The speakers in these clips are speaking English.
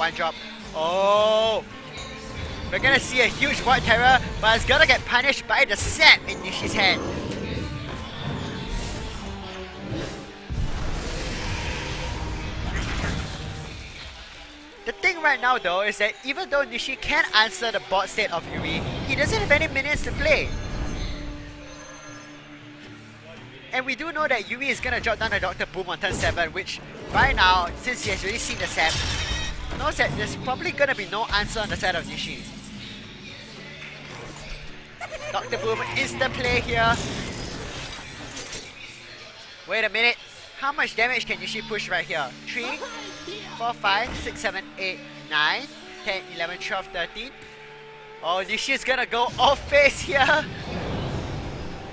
one drop. Oh! We're gonna see a huge Void Terror, but it's gonna get punished by the sap in Nishi's hand. The thing right now though is that even though Nishi can answer the bot state of Yuri, he doesn't have any minions to play. And we do know that Yuri is gonna drop down the Dr. Boom on turn 7, which right now, since he has already seen the sap, knows that there's probably gonna be no answer on the side of Nishi. Dr. Boom instant play here. Wait a minute. How much damage can Nishi push right here? 3, 4, 5, 6, 7, 8, 9, 10, 11, 12, 13. Oh, Nishi is gonna go off phase here.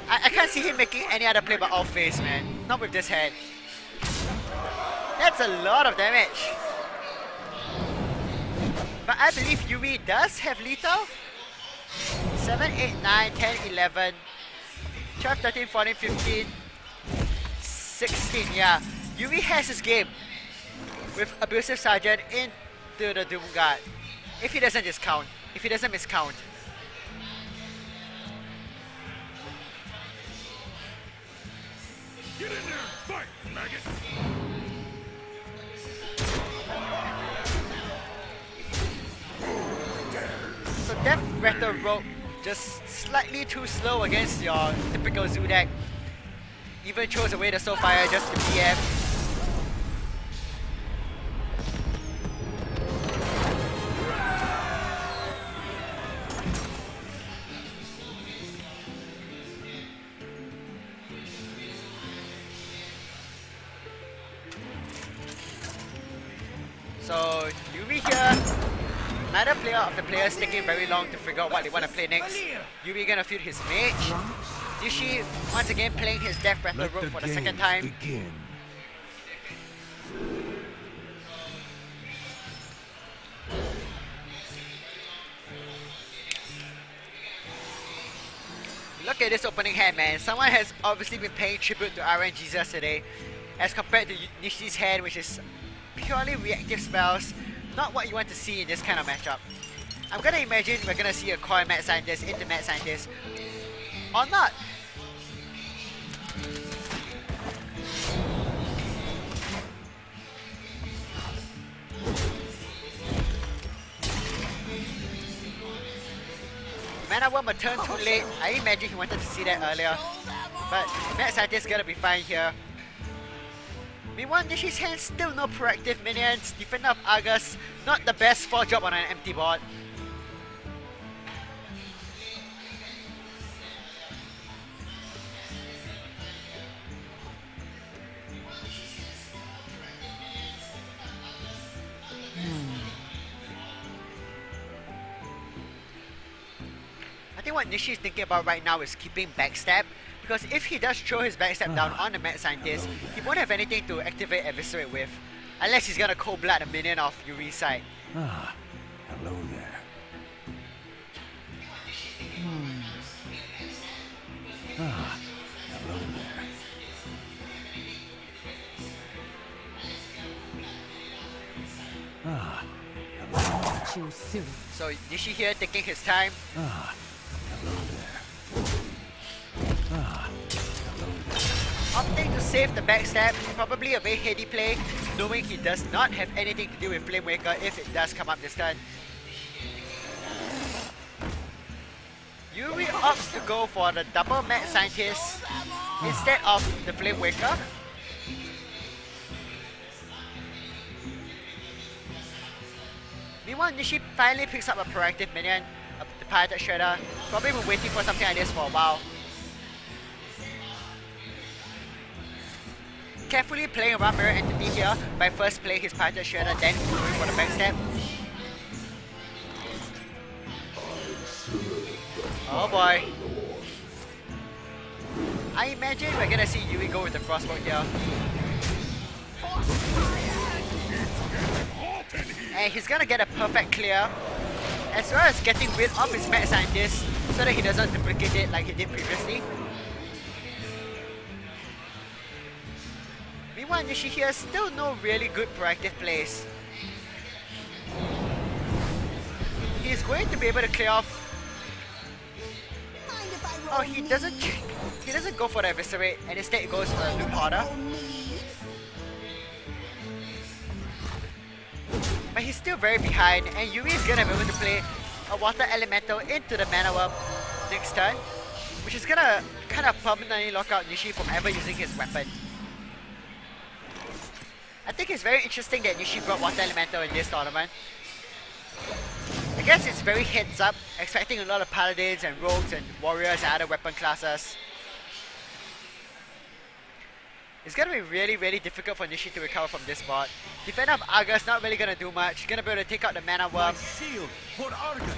I can't see him making any other play but off phase, man. Not with this hand. That's a lot of damage. But I believe Yuri does have lethal. 7, 8, 9, 10, 11, 12, 13, 14, 15, 16, yeah. Yuri has his game with Abusive Sergeant into the Doom Guard. If he doesn't discount. If he doesn't miscount. Get in there, fight, maggot! So Death Rattle Rogue just slightly too slow against your typical Zoo deck. Even throws away the Soulfire just to BF. So Yuri here, neither player of the players taking very long to figure out what they want to play next. Yuri gonna field his mage. Nishi once again playing his Death Rattle Rogue for the second time. Begin. Look at this opening hand, man. Someone has obviously been paying tribute to RNGesus today, as compared to Nishi's hand, which is purely reactive spells. Not what you want to see in this kind of matchup. I'm gonna imagine we're gonna see a Koi Mad Scientist into Mad Scientist. Or not. Mana Worm a turn too late. I imagine he wanted to see that earlier. But Mad Scientist is gonna be fine here. Meanwhile, Nishi's hand still no proactive minions. Defender of Argus, not the best 4 job on an empty board. I think what Nishi is thinking about right now is keeping backstab, because if he does throw his backstab down on the Mad Scientist, he won't have anything to activate Eviscerate with, unless he's gonna cold blood a minion of Yuri's side. Ah, hello there. Ah, hello there. Ah, hello there. Too soon. So Nishi here taking his time. Ah, hello there. Ah, hello there. Opting to save the backstab, probably a very heady play, knowing he does not have anything to do with Flame Waker if it does come up this turn. Yuri opts to go for the double Mad Scientist instead of the Flame Waker. Meanwhile, Nishi finally picks up a proactive minion, the Pirated Shredder. Probably been waiting for something like this for a while. Carefully playing around Mirror Entity here by first playing his Pirated Shredder, then going for the backstab. Oh boy. I imagine we're gonna see Yuri go with the Frostbolt here. And he's gonna get a perfect clear, as well as getting rid of his Mad Scientist so that he doesn't duplicate it like he did previously. Meanwhile, Nishi here still no really good proactive plays. going to be able to clear off. Oh, he doesn't go for the eviscerate, and instead it goes for the loop order. But he's still very behind, and Yumi is gonna be able to play a water elemental into the mana worm next turn, which is gonna kind of permanently lock out Nishi from ever using his weapon. I think it's very interesting that Nishi brought water elemental in this tournament. I guess it's very heads up, expecting a lot of paladins and rogues and warriors and other weapon classes. It's gonna be really, really difficult for Nishi to recover from this board. Defender of Argus not really gonna do much. He's gonna be able to take out the mana worm. Shield for Argus.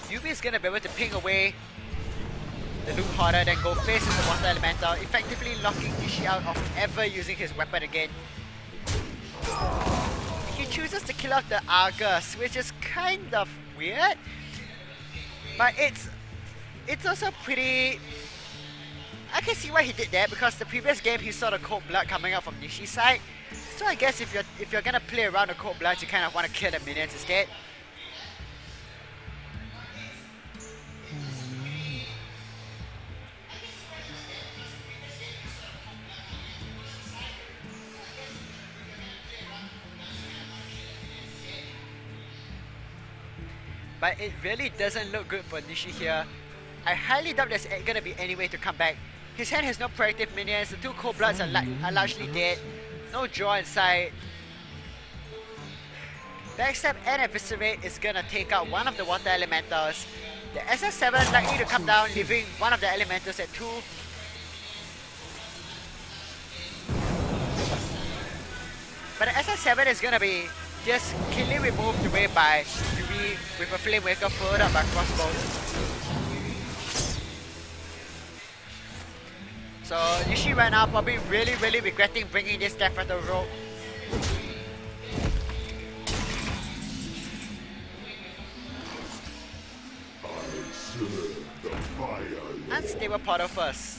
Yumi is gonna be able to ping away the loop hoarder, then go face into water elemental, effectively locking Nishi out of ever using his weapon again. He chooses to kill off the Argus, which is kind of weird, but it's also pretty. I can see why he did that, because the previous game he saw the cold blood coming out from Nishi's side. So I guess if you're gonna play around the cold bloods, you kind of want to kill the minions instead. But it really doesn't look good for Nishi here. I highly doubt there's gonna be any way to come back. His hand has no proactive minions, the two cold bloods are largely dead. No draw in sight. Backstab and Eviscerate is gonna take out one of the water elementals. The SS7 likely to come down, leaving one of the elementals at 2. But the SS7 is gonna be just cleanly removed away by Yumi with a Flame Waker followed up by crossbows. So Nishi right now probably really regretting bringing this Death Rattle rope. Unstable portal first.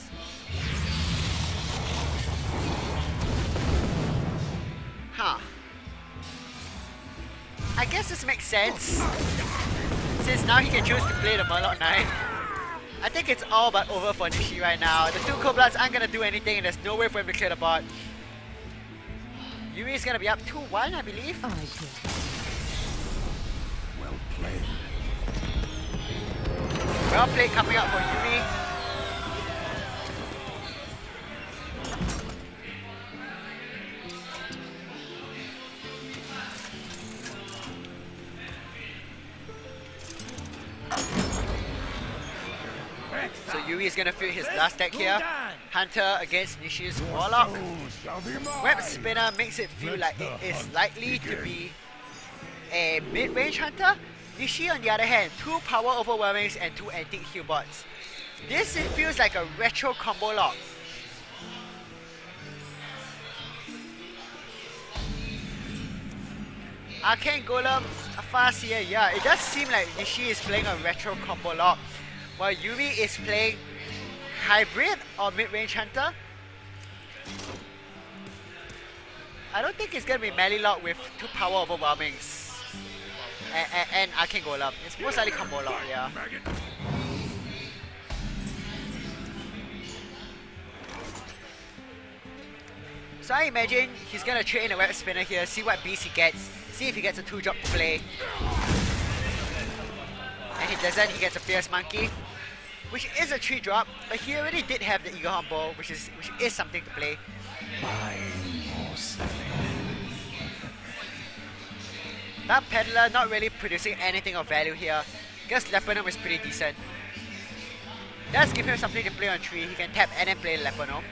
Huh. I guess this makes sense, since now he can choose to play the Murloc Knight. I think it's all but over for Nishi right now. The two cold bloods aren't gonna do anything, and there's no way for him to clear the board. Yumi is gonna be up 2-1, I believe. Well played. Well played coming up for Yumi. So Yui is gonna field his last deck here. Hunter against Nishi's Warlock. Web Spinner makes it feel like it is likely to be a mid-range Hunter. Nishi on the other hand, 2 power overwhelmings and 2 antique heal bots. This it feels like a retro combo lock. Arcane Golem, Farseer, yeah, it does seem like Nishi is playing a retro combo lock, while Yumi is playing hybrid or mid-range Hunter. I don't think it's gonna be melee lock with 2 power overwhelmings and Arcane Golem. It's most likely combo lock, yeah. So I imagine he's gonna trade in a Web Spinner here, see what beast he gets, see if he gets a 2-drop to play. And he doesn't, he gets a Fierce Monkey, which is a 3-drop, but he already did have the Eaglehorn Bow, which is something to play. That Peddler not really producing anything of value here. Guess Leponome is pretty decent. Does give him something to play on 3, he can tap and then play Leponome.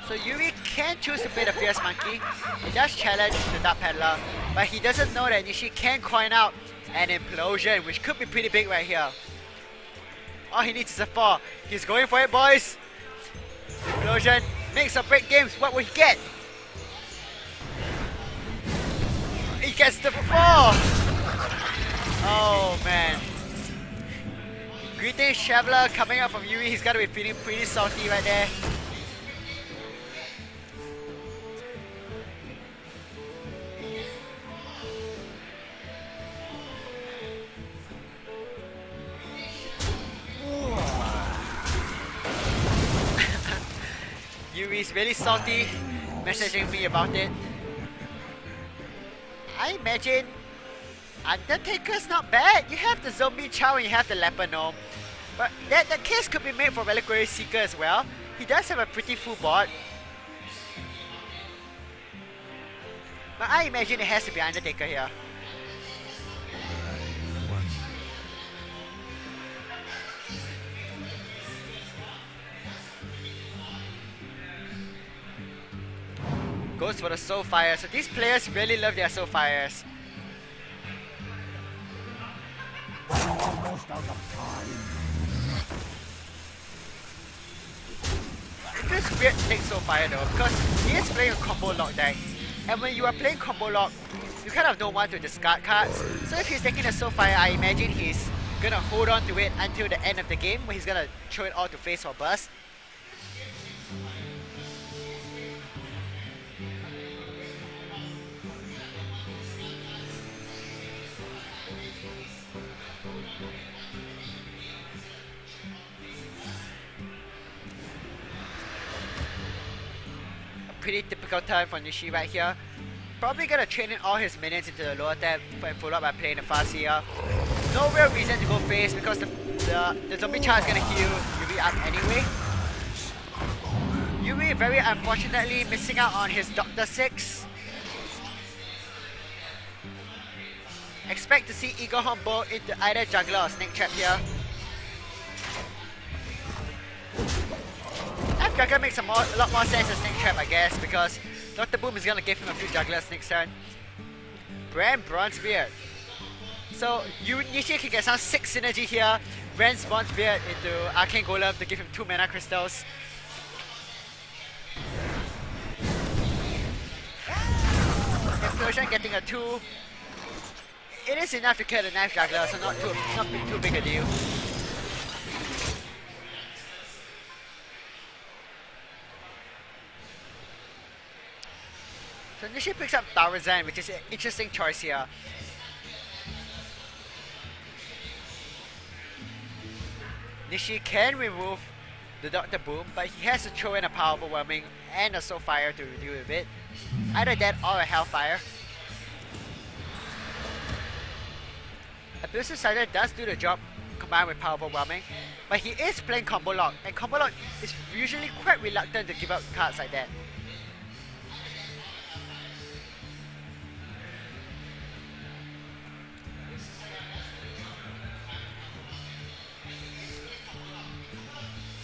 So Yuri can choose to play the Fierce Monkey. He does challenge the Dark Peddler, but he doesn't know that Nishi can coin out an Implosion, which could be pretty big right here. All he needs is a 4. He's going for it, boys! Implosion makes or break games. What will he get? He gets the 4! Oh man. Greetings Traveler coming out from Yuri. He's gotta be feeling pretty salty right there. Yuri's really salty, messaging me about it. I imagine Undertaker's not bad. You have the Zombie Chow and you have the Leper Gnome. But that case could be made for Reliquary Seeker as well. He does have a pretty full board. But I imagine it has to be Undertaker here. Goes for the Soulfire. So these players really love their Soulfires. It feels weird to take Soulfire though, because he is playing a combo lock deck. And when you are playing combo lock, you kind of don't want to discard cards. So if he's taking a Soulfire, I imagine he's gonna hold on to it until the end of the game, where he's gonna throw it all to face or burst. Pretty typical turn for Nishi right here. Probably gonna train in all his minions into the lower tab and follow up by playing the fast here. No real reason to go face because the zombie charge is gonna heal Yuri up anyway. Yuri very unfortunately missing out on his Dr. 6. Expect to see Eagle Humble into either Jungler or Snake Trap here. Jungler makes a lot more sense than Snake Trap, I guess, because Dr. Boom is gonna give him a few Jugglers next turn. Brand Bronzebeard. So Nishi can get some 6 synergy here. Brand's Bronzebeard into Arcane Golem to give him 2 mana crystals. Implosion getting a 2. It is enough to kill the Knife Juggler, so not too big a deal. So Nishi picks up Tarazan, which is an interesting choice here. Nishi can remove the Dr. Boom, but he has to throw in a Power Overwhelming and a Soulfire to deal with it. Either that or a Hellfire. Abusive Sider does do the job combined with Power Overwhelming, but he is playing Combo Lock, and Combo Lock is usually quite reluctant to give up cards like that.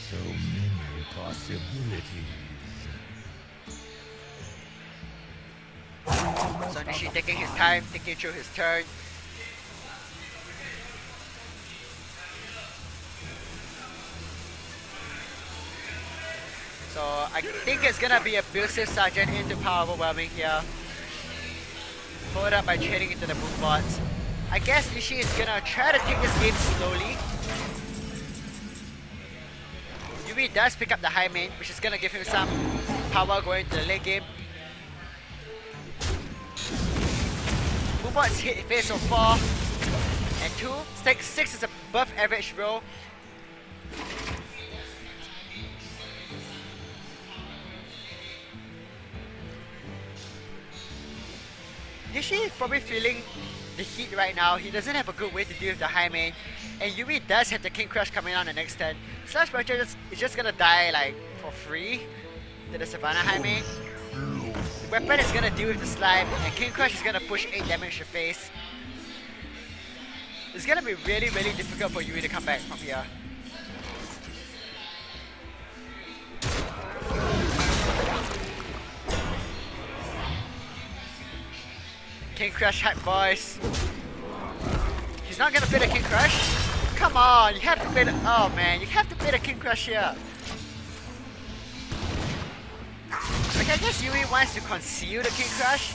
So many possibilities. So Nishi taking his time, thinking through his turn. So I think it's gonna be Abusive Sergeant into Power Overwhelming here. Followed up by trading into the Boom Bots. I guess Nishi is gonna try to take this game slowly. Yuri does pick up the high main, which is gonna give him some power going to the late game. Boom Bots hit face of 4 and 2. Stack 6 is above average roll. Nishi is probably feeling the heat right now. He doesn't have a good way to deal with the high main. And Yuri does have the King Crush coming on the next turn. Slash Puncher is just gonna die like for free to the Savannah high main. The weapon is gonna deal with the slime, and King Crush is gonna push 8 damage to face. It's gonna be really difficult for Yuri to come back from here. King Crush hype, boys. He's not gonna play the King Crush? Come on, you have to play the... Oh man, you have to play the King Crush here. Okay, I guess Yuri wants to conceal the King Crush.